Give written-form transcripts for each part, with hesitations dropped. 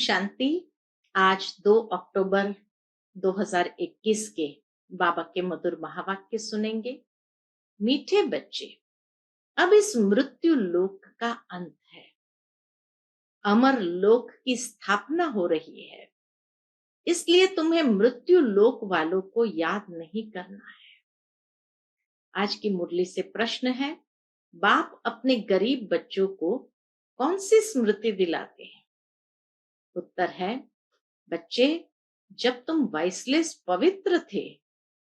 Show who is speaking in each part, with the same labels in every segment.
Speaker 1: शांति। आज 2 अक्टूबर 2021 के बाबा के मधुर महावाक्य सुनेंगे। मीठे बच्चे, अब इस मृत्यु लोक का अंत है, अमर लोक की स्थापना हो रही है, इसलिए तुम्हें मृत्यु लोक वालों को याद नहीं करना है। आज की मुरली से प्रश्न है, बाप अपने गरीब बच्चों को कौन सी स्मृति दिलाते हैं? उत्तर है, बच्चे, जब तुम वाइसलेस पवित्र थे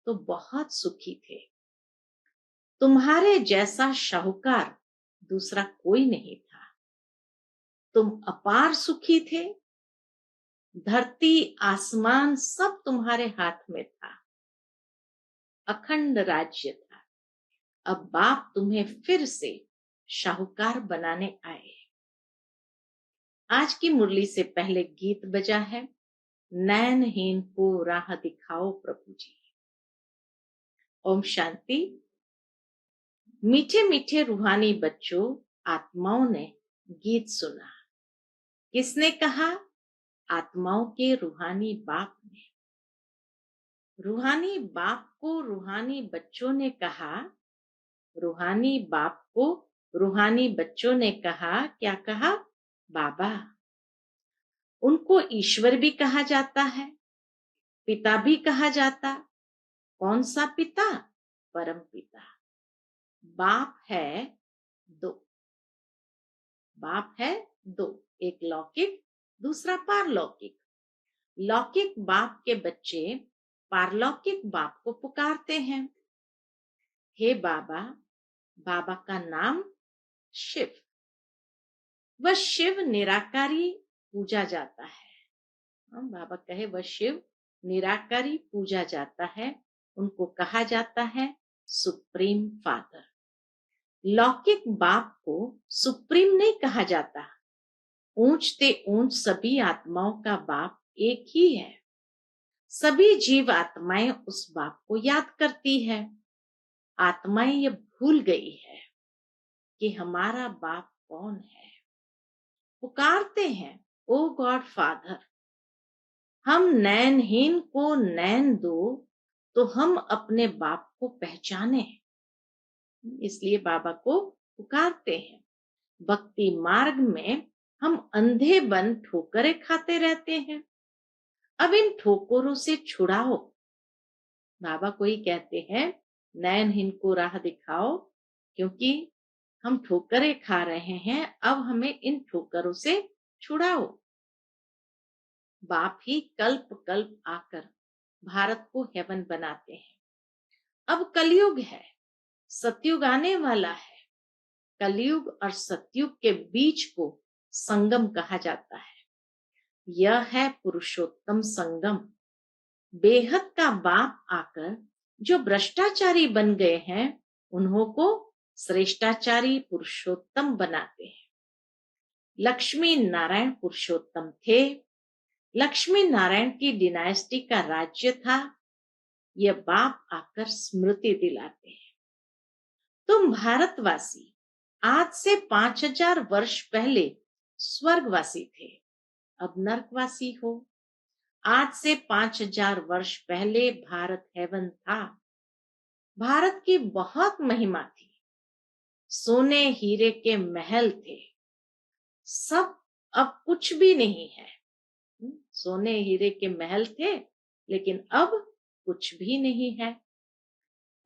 Speaker 1: तो बहुत सुखी थे। तुम्हारे जैसा शाहूकार दूसरा कोई नहीं था। तुम अपार सुखी थे। धरती आसमान सब तुम्हारे हाथ में था। अखंड राज्य था। अब बाप तुम्हें फिर से शाहूकार बनाने आए। आज की मुरली से पहले गीत बजा है, नैनहीन को राह दिखाओ प्रभु जी। ओम शांति। मीठे मीठे रूहानी बच्चों, आत्माओं ने गीत सुना। किसने कहा? आत्माओं के रूहानी बाप ने। रूहानी बाप को रूहानी बच्चों ने कहा। रूहानी बाप को रूहानी बच्चों ने कहा, क्या कहा? बाबा। उनको ईश्वर भी कहा जाता है, पिता भी कहा जाता। कौन सा पिता? परम पिता। बाप है दो। बाप है दो, एक लौकिक, दूसरा पारलौकिक। लौकिक बाप के बच्चे पारलौकिक बाप को पुकारते हैं, हे बाबा। बाबा का नाम शिव। वह शिव निराकारी पूजा जाता है। बाबा कहे वह शिव निराकारी पूजा जाता है। उनको कहा जाता है सुप्रीम फादर। लौकिक बाप को सुप्रीम नहीं कहा जाता। ऊंचते ऊंच सभी आत्माओं का बाप एक ही है। सभी जीव आत्माएं उस बाप को याद करती है। आत्माएं ये भूल गई है कि हमारा बाप कौन है। पुकारते हैं, ओ गॉड फादर, हम नैनहीन को नैन दो तो हम अपने बाप को पहचाने। इसलिए बाबा को पुकारते हैं। भक्ति मार्ग में हम अंधे बन ठोकरें खाते रहते हैं। अब इन ठोकरों से छुड़ाओ। बाबा को ही कहते हैं, नैनहीन को राह दिखाओ, क्योंकि हम ठोकरें खा रहे हैं। अब हमें इन ठोकरों से छुड़ाओ। बाप ही कल्प कल्प आकर भारत को हेवन बनाते हैं। अब कलयुग है, सतयुग आने वाला है। कलयुग और सतयुग के बीच को संगम कहा जाता है। यह है पुरुषोत्तम संगम। बेहद का बाप आकर जो भ्रष्टाचारी बन गए हैं, उन्हों को श्रेष्ठाचारी पुरुषोत्तम बनाते हैं। लक्ष्मी नारायण पुरुषोत्तम थे। लक्ष्मी नारायण की डिनाइस्टी का राज्य था। यह बाप आकर स्मृति दिलाते हैं, तुम भारतवासी आज से 5000 वर्ष पहले स्वर्गवासी थे, अब नरकवासी हो। आज से 5000 वर्ष पहले भारत हेवन था। भारत की बहुत महिमा थी। सोने हीरे के महल थे। सब अब कुछ भी नहीं है। सोने हीरे के महल थे, लेकिन अब कुछ भी नहीं है।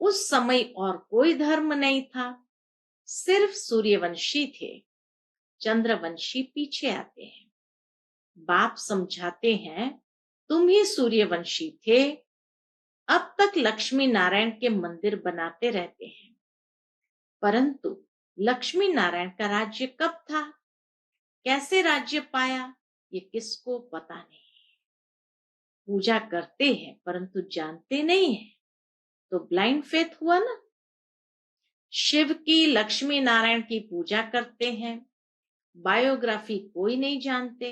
Speaker 1: उस समय और कोई धर्म नहीं था, सिर्फ सूर्यवंशी थे। चंद्रवंशी पीछे आते हैं। बाप समझाते हैं, तुम ही सूर्यवंशी थे। अब तक लक्ष्मी नारायण के मंदिर बनाते रहते हैं, परंतु लक्ष्मी नारायण का राज्य कब था, कैसे राज्य पाया, ये किसको पता नहीं। पूजा करते हैं परंतु जानते नहीं है, तो ब्लाइंड फेथ हुआ ना। शिव की, लक्ष्मी नारायण की पूजा करते हैं, बायोग्राफी कोई नहीं जानते।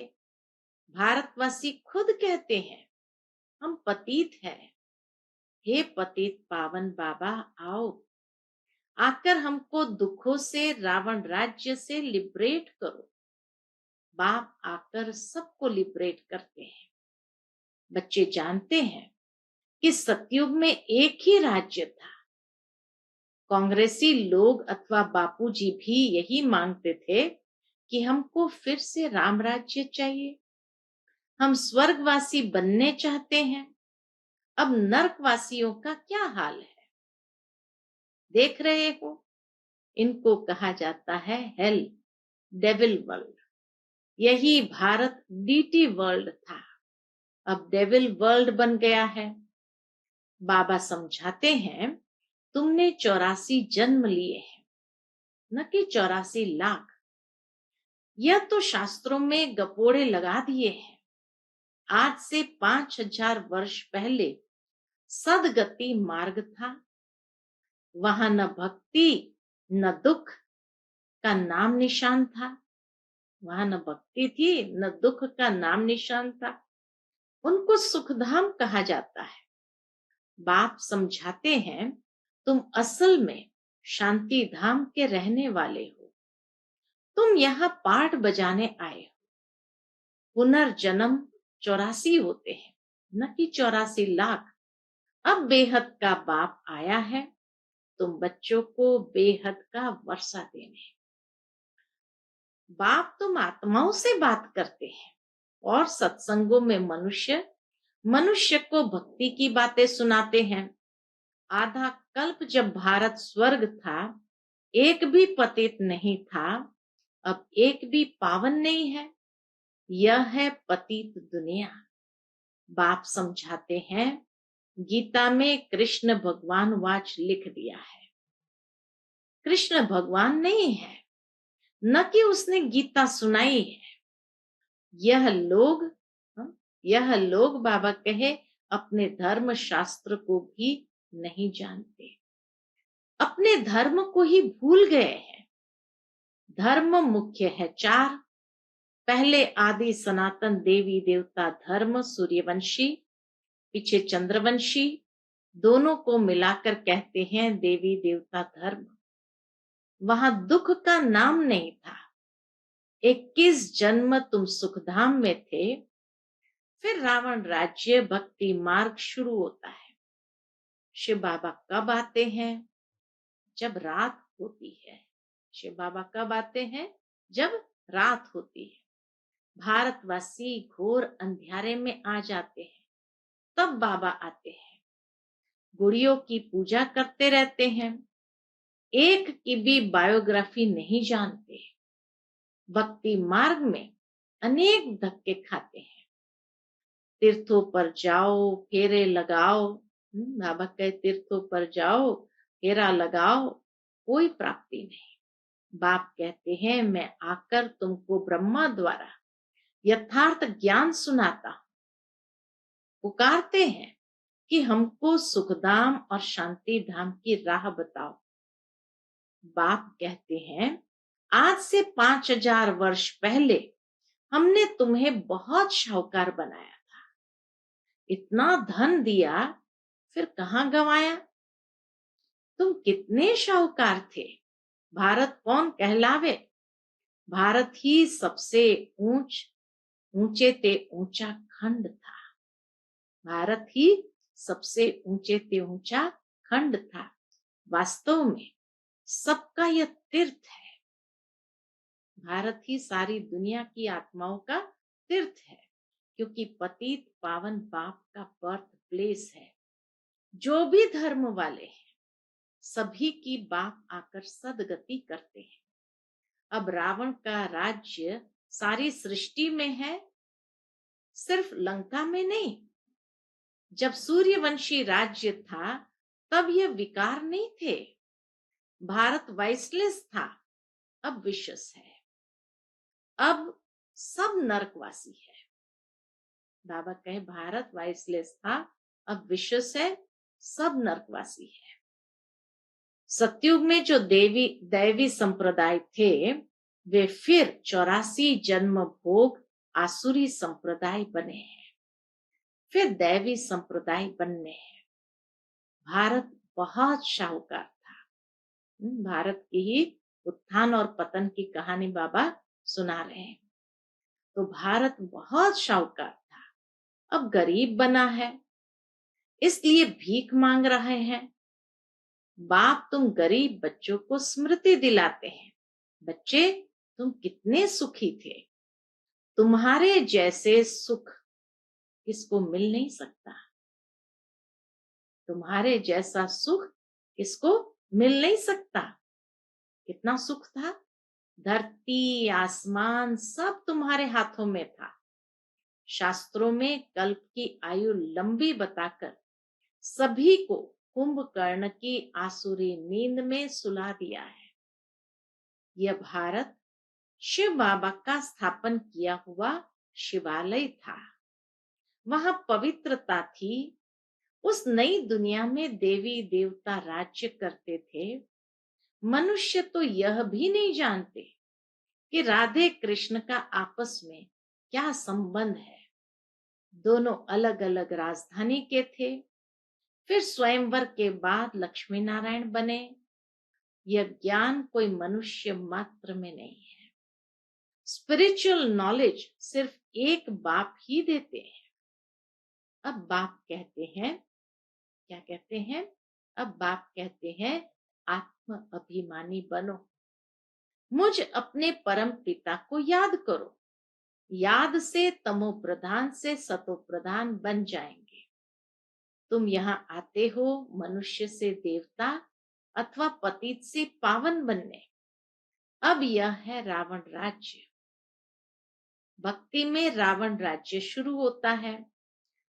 Speaker 1: भारतवासी खुद कहते हैं, हम पतित हैं। हे पतित पावन बाबा, आओ, आकर हमको दुखों से, रावण राज्य से लिबरेट करो। बाप आकर सबको लिबरेट करते हैं। बच्चे जानते हैं कि सतयुग में एक ही राज्य था। कांग्रेसी लोग अथवा बापूजी भी यही मांगते थे कि हमको फिर से राम राज्य चाहिए। हम स्वर्गवासी बनने चाहते हैं। अब नरकवासियों का क्या हाल है? देख रहे हो, इनको कहा जाता है हेल, डेविल वर्ल्ड। यही भारत डीटी वर्ल्ड था, अब डेविल वर्ल्ड बन गया है। बाबा समझाते हैं, तुमने 84 जन्म लिए हैं, न कि 84 लाख। यह तो शास्त्रों में गपोड़े लगा दिए हैं। आज से 5000 वर्ष पहले सदगति मार्ग था। वहां न भक्ति न दुख का नाम निशान था। वहां न भक्ति थी न दुख का नाम निशान था। उनको सुखधाम कहा जाता है। बाप समझाते हैं, तुम असल में शांति धाम के रहने वाले हो। तुम यहाँ पाठ बजाने आए हो। पुनर्जन्म 84 होते हैं, न कि 84 लाख। अब बेहद का बाप आया है, तुम बच्चों को बेहद का वर्षा देने। बाप तुम आत्माओं से बात करते हैं और सत्संगों में मनुष्य को भक्ति की बातें सुनाते हैं। आधा कल्प जब भारत स्वर्ग था, एक भी पतित नहीं था, अब एक भी पावन नहीं है। यह है पतित दुनिया। बाप समझाते हैं, गीता में कृष्ण भगवान वाच लिख दिया है। कृष्ण भगवान नहीं है, न कि उसने गीता सुनाई है। यह लोग बाबा कहे अपने धर्म शास्त्र को भी नहीं जानते, अपने धर्म को ही भूल गए हैं। धर्म मुख्य है 4। पहले आदि सनातन देवी देवता धर्म सूर्यवंशी, पीछे चंद्रवंशी, दोनों को मिलाकर कहते हैं देवी देवता धर्म। वहां दुख का नाम नहीं था। 21 जन्म तुम सुखधाम में थे, फिर रावण राज्य भक्ति मार्ग शुरू होता है। शिव बाबा कब आते हैं? जब रात होती है। शिव बाबा कब आते हैं? जब रात होती है। भारतवासी घोर अंधियारे में आ जाते हैं, तब बाबा आते हैं। गुड़ियों की पूजा करते रहते हैं, एक की भी बायोग्राफी नहीं जानते। भक्ति मार्ग में अनेक धक्के खाते हैं। तीर्थों पर जाओ, फेरे लगाओ। बाबा कहे तीर्थों पर जाओ, फेरा लगाओ, कोई प्राप्ति नहीं। बाप कहते हैं, मैं आकर तुमको ब्रह्मा द्वारा यथार्थ ज्ञान सुनाता हूं। पुकारते हैं कि हमको सुखधाम और शांति धाम की राह बताओ। बाप कहते हैं, आज से 5000 वर्ष पहले हमने तुम्हें बहुत शाहूकार बनाया था। इतना धन दिया, फिर कहां गंवाया? तुम कितने शाहूकार थे? भारत कौन कहलावे? भारत ही सबसे ऊंचे ते ऊंचा खंड था। भारत ही सबसे ऊंचे ते ऊंचा खंड था। वास्तव में सबका यह तीर्थ है। भारत ही सारी दुनिया की आत्माओं का तीर्थ है, क्योंकि पतित पावन बाप का बर्थ प्लेस है। जो भी धर्म वाले हैं, सभी की बाप आकर सदगति करते हैं। अब रावण का राज्य सारी सृष्टि में है, सिर्फ लंका में नहीं। जब सूर्यवंशी राज्य था, तब यह विकार नहीं थे। भारत वाइसलेस था, अब विशस है। अब सब नरकवासी है। बाबा कहे भारत वाइसलेस था, अब विशस है, सब नरकवासी है। सतयुग में जो दैवी संप्रदाय थे, वे फिर 84 जन्म भोग आसुरी संप्रदाय बने हैं, फिर दैवी संप्रदाय बनने हैं। भारत बहुत शाहूकार था। भारत की ही उत्थान और पतन की कहानी बाबा सुना रहे हैं। तो भारत बहुत शाहूकार था, अब गरीब बना है, इसलिए भीख मांग रहे हैं। बाप तुम गरीब बच्चों को स्मृति दिलाते हैं, बच्चे तुम कितने सुखी थे, तुम्हारे जैसे सुख किसको मिल नहीं सकता, तुम्हारे जैसा सुख किसको मिल नहीं सकता। कितना सुख था, धरती आसमान सब तुम्हारे हाथों में था। शास्त्रों में कल्प की आयु लंबी बताकर सभी को कुंभकर्ण की आसुरी नींद में सुला दिया है। यह भारत शिव बाबा का स्थापन किया हुआ शिवालय था, वहां पवित्रता थी। उस नई दुनिया में देवी देवता राज्य करते थे। मनुष्य तो यह भी नहीं जानते कि राधे कृष्ण का आपस में क्या संबंध है। दोनों अलग अलग राजधानी के थे, फिर स्वयंवर के बाद लक्ष्मी नारायण बने। यह ज्ञान कोई मनुष्य मात्र में नहीं है। स्पिरिचुअल नॉलेज सिर्फ एक बाप ही देते हैं। अब बाप कहते हैं, क्या कहते हैं? अब बाप कहते हैं आत्म अभिमानी बनो, मुझ अपने परम पिता को याद करो। याद से तमो प्रधान से सतो प्रधान बन जाएंगे। तुम यहाँ आते हो मनुष्य से देवता अथवा पतित से पावन बनने। अब यह है रावण राज्य। भक्ति में रावण राज्य शुरू होता है।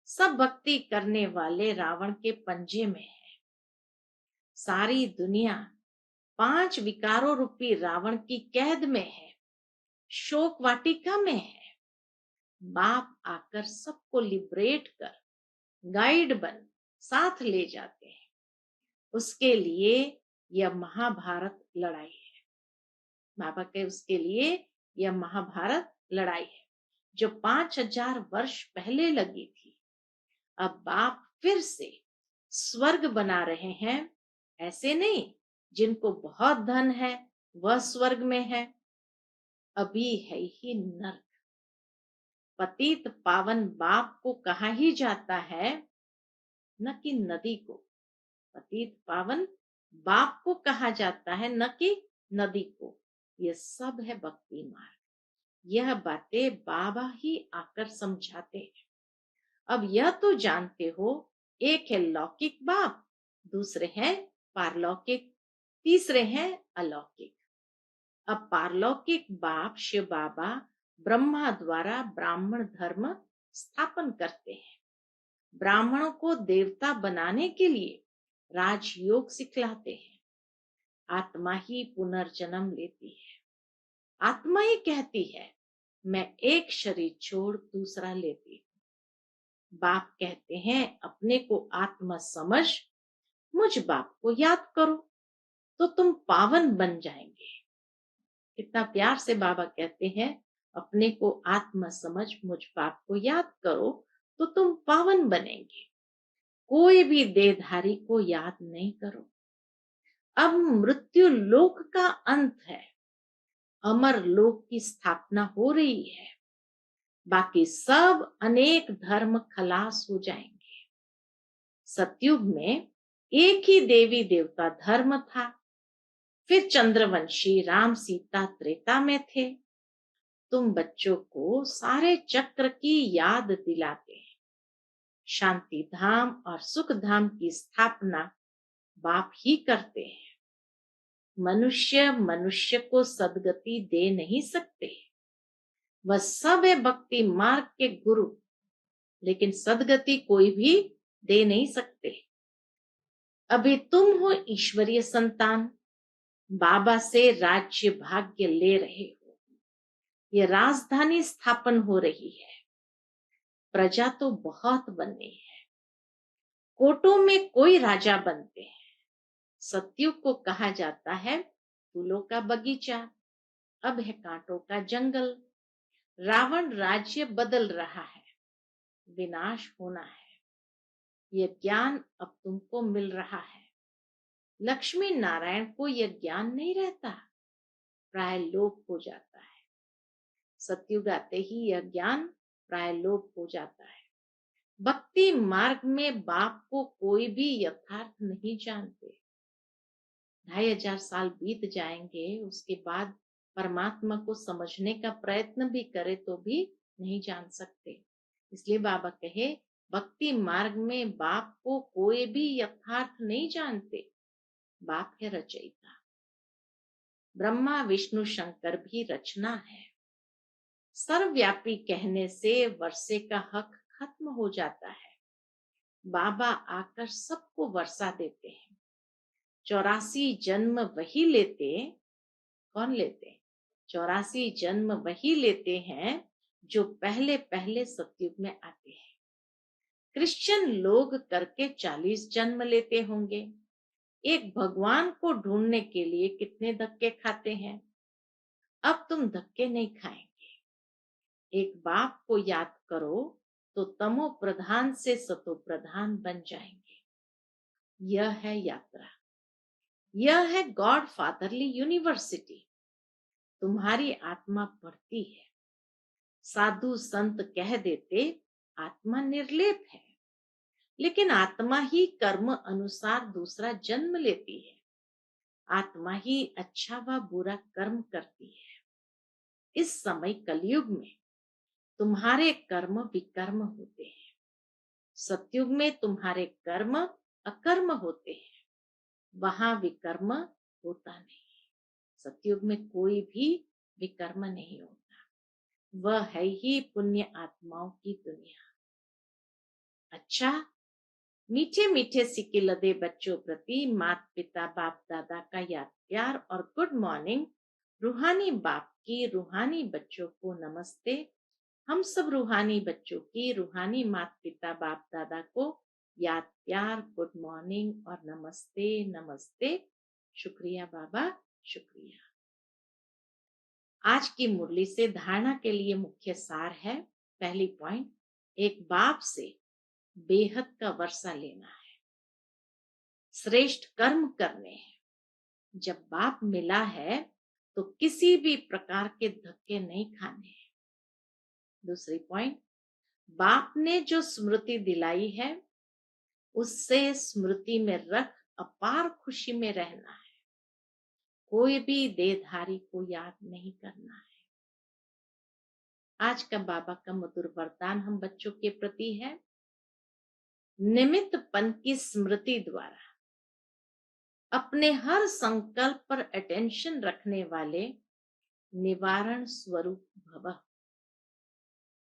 Speaker 1: सब भक्ति करने वाले रावण के पंजे में है। सारी दुनिया 5 विकारों रूपी रावण की कैद में है, शोक वाटिका में है। बाप आकर सबको लिबरेट कर गाइड बन साथ ले जाते हैं। उसके लिए यह महाभारत लड़ाई है। बाबा के उसके लिए यह महाभारत लड़ाई है जो 5000 वर्ष पहले लगी थी। अब बाप फिर से स्वर्ग बना रहे हैं। ऐसे नहीं जिनको बहुत धन है वह स्वर्ग में है, अभी है ही नर्क। पतित पावन बाप को कहा ही जाता है, न कि नदी को। पतित पावन बाप को कहा जाता है, न कि नदी को। यह सब है भक्ति मार्ग। यह बातें बाबा ही आकर समझाते हैं। अब यह तो जानते हो, एक है लौकिक बाप, दूसरे हैं पारलौकिक, तीसरे हैं अलौकिक। अब पारलौकिक बाप शिव बाबा ब्रह्मा द्वारा ब्राह्मण धर्म स्थापन करते हैं। ब्राह्मणों को देवता बनाने के लिए राजयोग सिखलाते हैं। आत्मा ही पुनर्जन्म लेती है। आत्मा ही कहती है मैं एक शरीर छोड़ दूसरा लेती हूँ। बाप कहते हैं अपने को आत्मा समझ मुझ बाप को याद करो तो तुम पावन बन जाएंगे। कितना प्यार से बाबा कहते हैं अपने को आत्मा समझ मुझ बाप को याद करो तो तुम पावन बनेंगे। कोई भी देहधारी को याद नहीं करो। अब मृत्यु लोक का अंत है, अमर लोक की स्थापना हो रही है। बाकी सब अनेक धर्म खलास हो जाएंगे। सतयुग में एक ही देवी देवता धर्म था। फिर चंद्रवंशी राम सीता त्रेता में थे। तुम बच्चों को सारे चक्र की याद दिलाते हैं। शांति धाम और सुख धाम की स्थापना बाप ही करते हैं। मनुष्य मनुष्य को सदगति दे नहीं सकते। वह सब है भक्ति मार्ग के गुरु, लेकिन सदगति कोई भी दे नहीं सकते। अभी तुम हो ईश्वरीय संतान, बाबा से राज्य भाग्य ले रहे हो। ये राजधानी स्थापन हो रही है। प्रजा तो बहुत बननी है। कोटों में कोई राजा बनते हैं। सतयुग को कहा जाता है फूलों का बगीचा, अब है कांटों का जंगल। रावण राज्य बदल रहा है, विनाश होना है। यह ज्ञान अब तुमको मिल रहा है। लक्ष्मी नारायण को यह ज्ञान नहीं रहता, प्राय लोप हो जाता है। सतयुग आते ही यह ज्ञान प्राय लोप हो जाता है। भक्ति मार्ग में बाप को कोई भी यथार्थ नहीं जानते। 2500 साल बीत जाएंगे, उसके बाद परमात्मा को समझने का प्रयत्न भी करे तो भी नहीं जान सकते। इसलिए बाबा कहे, भक्ति मार्ग में बाप को कोई भी यथार्थ नहीं जानते। बाप है रचयिता, ब्रह्मा विष्णु शंकर भी रचना है। सर्वव्यापी कहने से वर्षे का हक खत्म हो जाता है। बाबा आकर सबको वर्षा देते हैं। 84 जन्म वही लेते, कौन लेते? 84 जन्म वही लेते हैं जो पहले पहले सतयुग में आते हैं। क्रिश्चियन लोग करके 40 जन्म लेते होंगे। एक भगवान को ढूंढने के लिए कितने धक्के खाते हैं। अब तुम धक्के नहीं खाएंगे। एक बाप को याद करो तो तमो प्रधान से सतो प्रधान बन जाएंगे। यह है यात्रा, यह है गॉड फादरली यूनिवर्सिटी। तुम्हारी आत्मा पढ़ती है। साधु संत कह देते आत्मा निर्लेप है, लेकिन आत्मा ही कर्म अनुसार दूसरा जन्म लेती है। आत्मा ही अच्छा व बुरा कर्म करती है। इस समय कलयुग में तुम्हारे कर्म विकर्म होते हैं। सतयुग में तुम्हारे कर्म अकर्म होते हैं। वहां विकर्म होता नहीं। सतयुग में कोई भी विकर्म नहीं होता। वह है ही पुण्य आत्माओं की दुनिया। अच्छा, मीठे मीठे सिक्के लदे बच्चों प्रति माता पिता बाप दादा का याद प्यार और गुड मॉर्निंग। रूहानी बाप की रूहानी बच्चों को नमस्ते। हम सब रूहानी बच्चों की रूहानी माता पिता बाप दादा को याद प्यार गुड मॉर्निंग और नमस्ते नमस्ते। शुक्रिया बाबा, शुक्रिया। आज की मुरली से धारणा के लिए मुख्य सार है। पहली पॉइंट, एक बाप से बेहद का वर्षा लेना है, श्रेष्ठ कर्म करने हैं। जब बाप मिला है तो किसी भी प्रकार के धक्के नहीं खाने हैं। दूसरी पॉइंट, बाप ने जो स्मृति दिलाई है उससे स्मृति में रख अपार खुशी में रहना है। कोई भी देहधारी को याद नहीं करना है। आज का बाबा का मधुर वरदान हम बच्चों के प्रति है। निमित्तपन की स्मृति द्वारा अपने हर संकल्प पर अटेंशन रखने वाले निवारण स्वरूप भव।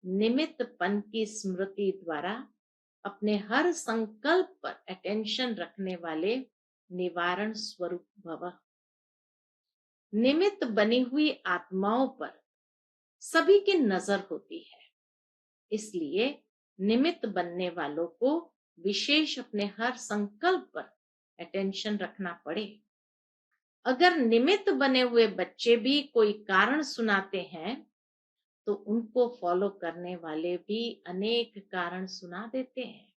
Speaker 1: निमित्तपन की स्मृति द्वारा अपने हर संकल्प पर अटेंशन रखने वाले निवारण स्वरूप भव। निमित्त बनी हुई आत्माओं पर सभी की नजर होती है, इसलिए निमित्त बनने वालों को विशेष अपने हर संकल्प पर अटेंशन रखना पड़े। अगर निमित्त बने हुए बच्चे भी कोई कारण सुनाते हैं तो उनको फॉलो करने वाले भी अनेक कारण सुना देते हैं।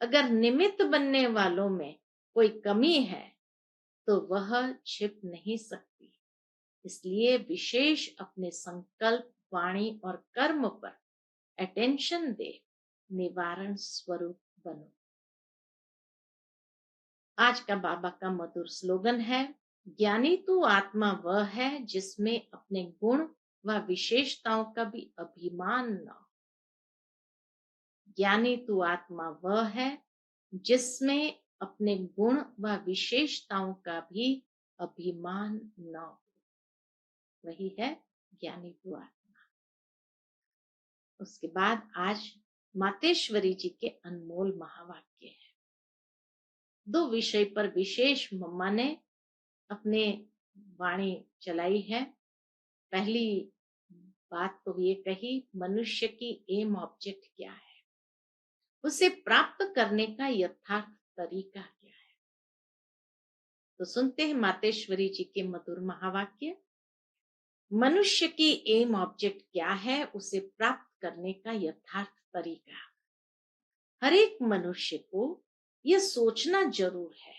Speaker 1: अगर निमित्त बनने वालों में कोई कमी है तो वह छिप नहीं सकती। इसलिए विशेष अपने संकल्प वाणी और कर्म पर अटेंशन दे निवारण स्वरूप बनो। आज का बाबा का मधुर स्लोगन है, ज्ञानी तो आत्मा वह है जिसमें अपने गुण व विशेषताओं का भी अभिमान न हो। ज्ञानी तो आत्मा वह है जिसमें अपने गुण व विशेषताओं का भी अभिमान न हो। वही है ज्ञानी तो आत्मा। उसके बाद आज मातेश्वरी जी के अनमोल महावाक्य है। 2 विषय पर विशेष मम्मा ने अपने वाणी चलाई है। पहली बात तो ये कही, मनुष्य की एम ऑब्जेक्ट क्या है, उसे प्राप्त करने का यथार्थ तरीका क्या है। तो सुनते हैं मातेश्वरी जी के मधुर महावाक्य। मनुष्य की एम ऑब्जेक्ट क्या है, उसे प्राप्त करने का यथार्थ तरीका। हर एक मनुष्य को यह सोचना जरूर है,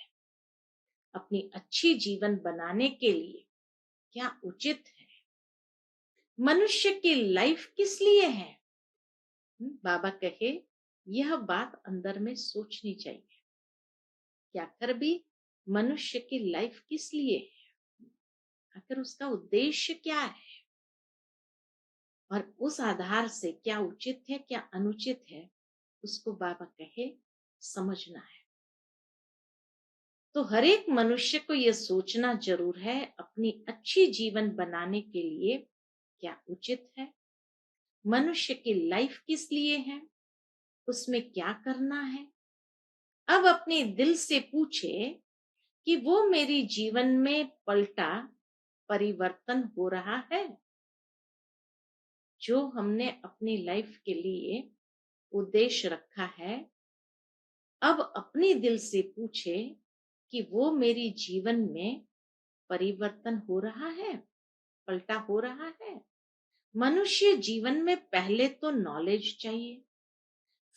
Speaker 1: अपनी अच्छी जीवन बनाने के लिए क्या उचित है, मनुष्य की लाइफ किस लिए है? बाबा कहे यह बात अंदर में सोचनी चाहिए कि आखिर भी मनुष्य की लाइफ किस लिए है, आखिर उसका उद्देश्य क्या है, और उस आधार से क्या उचित है क्या अनुचित है उसको बाबा कहे समझना है। तो हर एक मनुष्य को यह सोचना जरूर है अपनी अच्छी जीवन बनाने के लिए क्या उचित है, मनुष्य की लाइफ किस लिए है, उसमें क्या करना है। अब अपने दिल से पूछे कि वो मेरी जीवन में पलटा परिवर्तन हो रहा है। जो हमने अपनी लाइफ के लिए उद्देश्य रखा है, अब अपने दिल से पूछे कि वो मेरी जीवन में परिवर्तन हो रहा है, पलटा हो रहा है। मनुष्य जीवन में पहले तो नॉलेज चाहिए,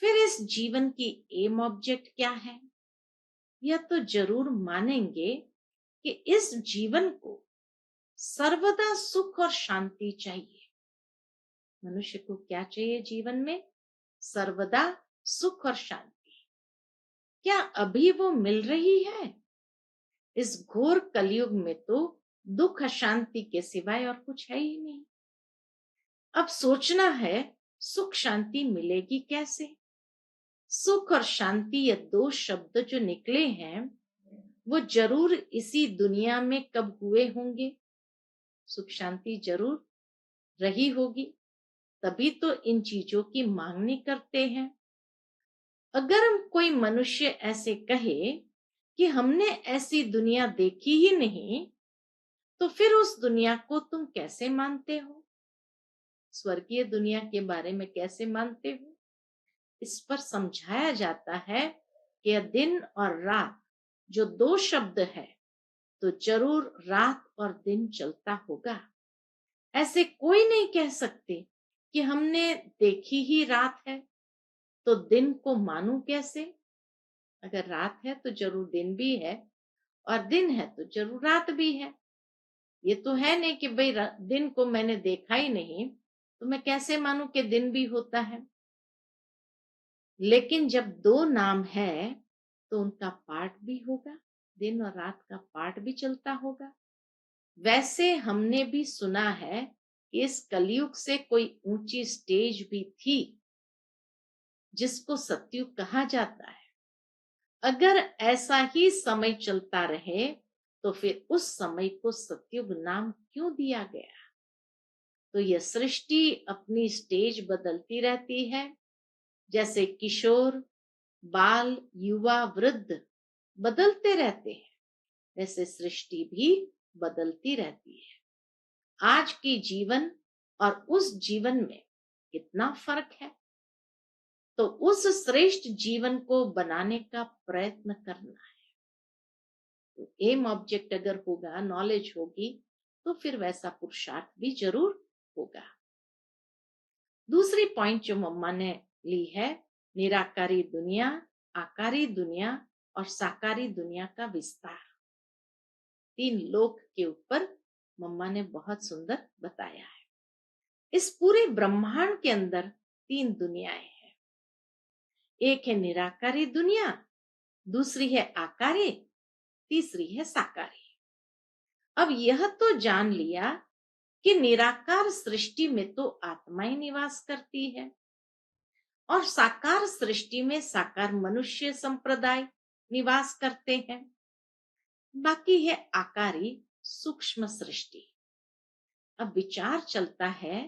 Speaker 1: फिर इस जीवन की एम ऑब्जेक्ट क्या है। यह तो जरूर मानेंगे कि इस जीवन को सर्वदा सुख और शांति चाहिए। मनुष्य को क्या चाहिए जीवन में? सर्वदा सुख और शांति। क्या अभी वो मिल रही है? इस घोर कलयुग में तो दुख अशांति के सिवाय और कुछ है ही नहीं। अब सोचना है सुख शांति मिलेगी कैसे। सुख और शांति ये दो शब्द जो निकले हैं वो जरूर इसी दुनिया में कब हुए होंगे। सुख शांति जरूर रही होगी, तभी तो इन चीजों की मांगनी करते हैं। अगर हम कोई मनुष्य ऐसे कहे कि हमने ऐसी दुनिया देखी ही नहीं, तो फिर उस दुनिया को तुम कैसे मानते हो? स्वर्गीय दुनिया के बारे में कैसे मानते हो? इस पर समझाया जाता है कि यह दिन और रात जो दो शब्द है, तो जरूर रात और दिन चलता होगा। ऐसे कोई नहीं कह सकते कि हमने देखी ही रात है तो दिन को मानूं कैसे। अगर रात है तो जरूर दिन भी है, और दिन है तो जरूर रात भी है। ये तो है नहीं कि भाई दिन को मैंने देखा ही नहीं तो मैं कैसे मानूं कि दिन भी होता है। लेकिन जब दो नाम है तो उनका पाठ भी होगा, दिन और रात का पाठ भी चलता होगा। वैसे हमने भी सुना है कि इस कलयुग से कोई ऊंची स्टेज भी थी जिसको सतयुग कहा जाता है। अगर ऐसा ही समय चलता रहे तो फिर उस समय को सतयुग नाम क्यों दिया गया? तो यह सृष्टि अपनी स्टेज बदलती रहती है। जैसे किशोर, बाल, युवा, वृद्ध बदलते रहते हैं, वैसे सृष्टि भी बदलती रहती है। आज की जीवन और उस जीवन में कितना फर्क है, तो उस श्रेष्ठ जीवन को बनाने का प्रयत्न करना है। तो एम ऑब्जेक्ट अगर होगा, नॉलेज होगी, तो फिर वैसा पुरुषार्थ भी जरूर होगा। दूसरी पॉइंट जो मम्मा ने ली है, निराकारी दुनिया, आकारी दुनिया और साकारी दुनिया का विस्तार। तीन लोक के ऊपर मम्मा ने बहुत सुंदर बताया है। इस पूरे ब्रह्मांड के अंदर तीन दुनियाएं हैं। एक है निराकारी दुनिया, दूसरी है आकारी, तीसरी है साकारी। अब यह तो जान लिया कि निराकार सृष्टि में तो आत्माएं निवास करती है, और साकार सृष्टि में साकार मनुष्य संप्रदाय निवास करते हैं। बाकी है आकारी सूक्ष्म सृष्टि। अब विचार चलता है,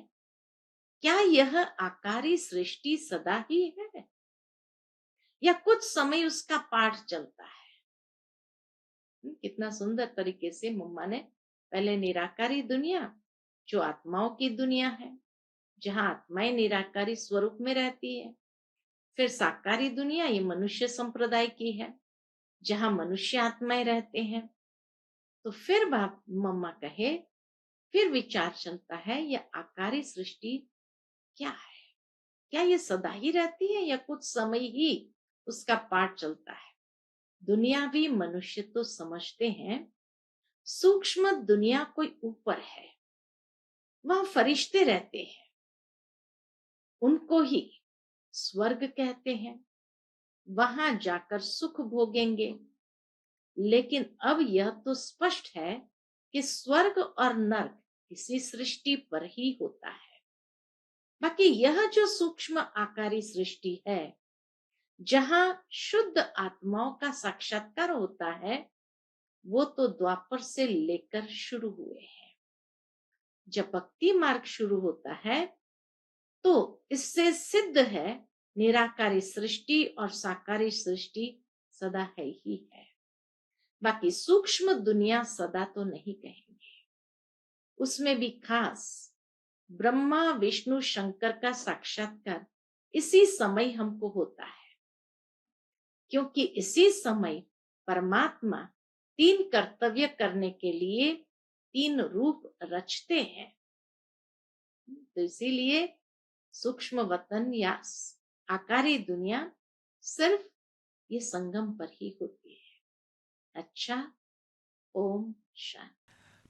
Speaker 1: क्या यह आकारी सृष्टि सदा ही है या कुछ समय उसका पाठ चलता है? कितना सुंदर तरीके से मम्मा ने पहले निराकारी दुनिया जो आत्माओं की दुनिया है, जहां आत्माएं निराकारी स्वरूप में रहती है। फिर साकारी दुनिया ये मनुष्य संप्रदाय की है, जहां मनुष्य आत्माएं रहते हैं। तो फिर बाप मम्मा कहे, फिर विचार चलता है यह आकारी सृष्टि क्या है? क्या ये सदा ही रहती है या कुछ समय ही उसका पाठ चलता है? दुनियावी मनुष्य तो समझते हैं सूक्ष्म दुनिया कोई ऊपर है, वहां फरिश्ते रहते हैं, उनको ही स्वर्ग कहते हैं, वहां जाकर सुख भोगेंगे। लेकिन अब यह तो स्पष्ट है कि स्वर्ग और नर्क इसी सृष्टि पर ही होता है। बाकी यह जो सूक्ष्म आकारी सृष्टि है, जहां शुद्ध आत्माओं का साक्षात्कार होता है, वो तो द्वापर से लेकर शुरू हुए हैं। जब भक्ति मार्ग शुरू होता है तो इससे सिद्ध है निराकारी सृष्टि और साकारी सृष्टि सदा है ही है। बाकी सूक्ष्म दुनिया सदा तो नहीं कहेंगे, उसमें भी खास ब्रह्मा विष्णु शंकर का साक्षात्कार इसी समय हमको होता है, क्योंकि इसी समय परमात्मा 3 कर्तव्य करने के लिए 3 रूप रचते हैं। तो इसीलिए सूक्ष्म वतन या आकारी दुनिया सिर्फ ये संगम पर ही होती है। अच्छा, Om Shanti.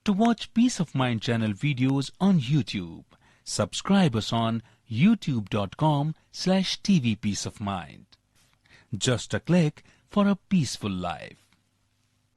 Speaker 2: To watch Peace of Mind channel videos on YouTube, subscribe us on youtube.com/tvpeaceofmind. Just a click for a peaceful life.